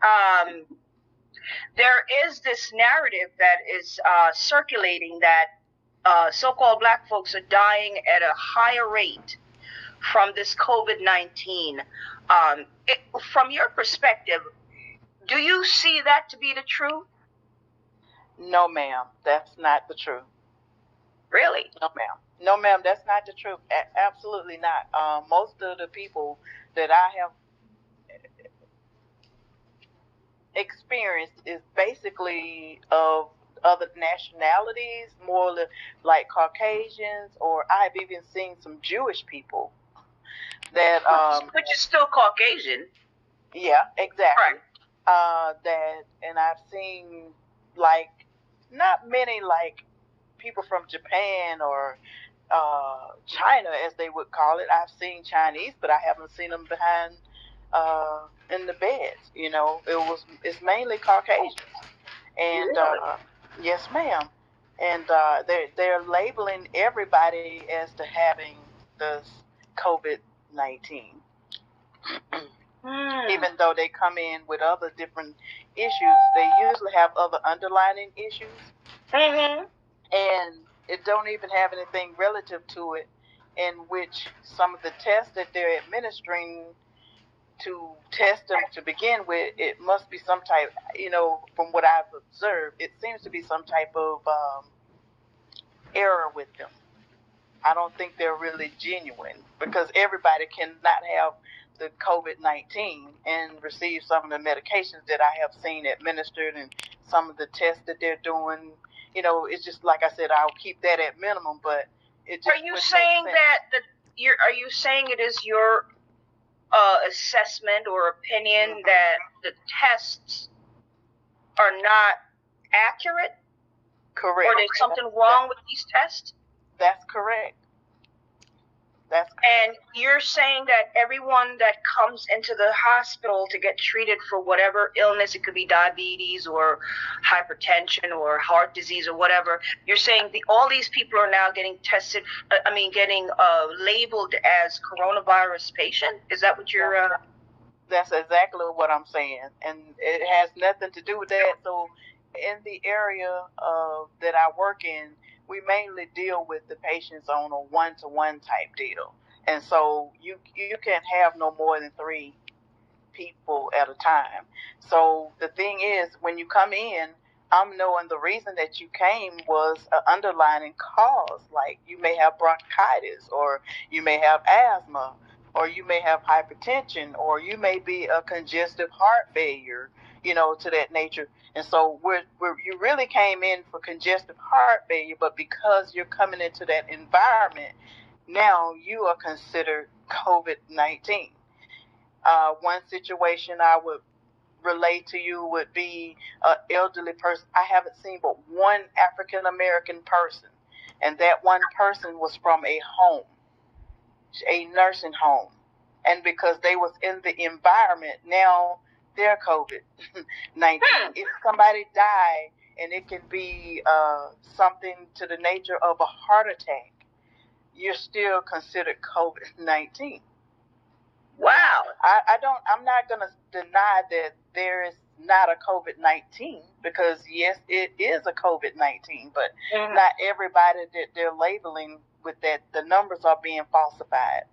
Um, there is this narrative that is circulating that so-called black folks are dying at a higher rate from this COVID-19. From your perspective, do you see that to be the truth? No, ma'am, that's not the truth. Really? No, ma'am. No, ma'am, that's not the truth. Absolutely not. Most of the people that I have experienced is basically of other nationalities, more like Caucasians, or I've even seen some Jewish people that which is still Caucasian. Yeah, exactly. Right. That, and I've seen like not many like people from Japan or China, as they would call it. I've seen Chinese, but I haven't seen them behind in the beds. It's mainly Caucasians, and yes, ma'am. And they're labeling everybody as to having this COVID-19. Even though they come in with other different issues, they usually have other underlying issues. And it don't even have anything relative to it, in which some of the tests that they're administering to test them to begin with, it must be some type, from what I've observed, it seems to be some type of error with them. I don't think they're really genuine, because everybody cannot have the COVID-19 and receive some of the medications that I have seen administered, and some of the tests that they're doing. It's just like I said, I'll keep that at minimum, but it just Are you saying are you saying it is your assessment or opinion that the tests are not accurate? Correct. Or there's something wrong with these tests? That's correct. And you're saying that everyone that comes into the hospital to get treated for whatever illness, it could be diabetes or hypertension or heart disease or whatever, you're saying all these people are now getting tested, getting labeled as coronavirus patient? Is that what you're... That's exactly what I'm saying. And it has nothing to do with that. So in the area that I work in, we mainly deal with the patients on a one-to-one type deal. And so you can't have no more than 3 people at a time. So the thing is, when you come in, I'm knowing the reason that you came was an underlying cause. Like you may have bronchitis, or you may have asthma, or you may have hypertension, or you may be a congestive heart failure, to that nature. And so you really came in for congestive heart failure, but because you're coming into that environment, now you are considered COVID-19. One situation I would relate to you would be an elderly person. I haven't seen but one African American person, and that one person was from a nursing home. And because they was in the environment, now they're COVID-19. If somebody died, and it can be something to the nature of a heart attack, you're still considered COVID-19. Wow. I'm not going to deny that there is not a COVID-19, because yes, it is a COVID-19, but not everybody that they're labeling with that, the numbers are being falsified.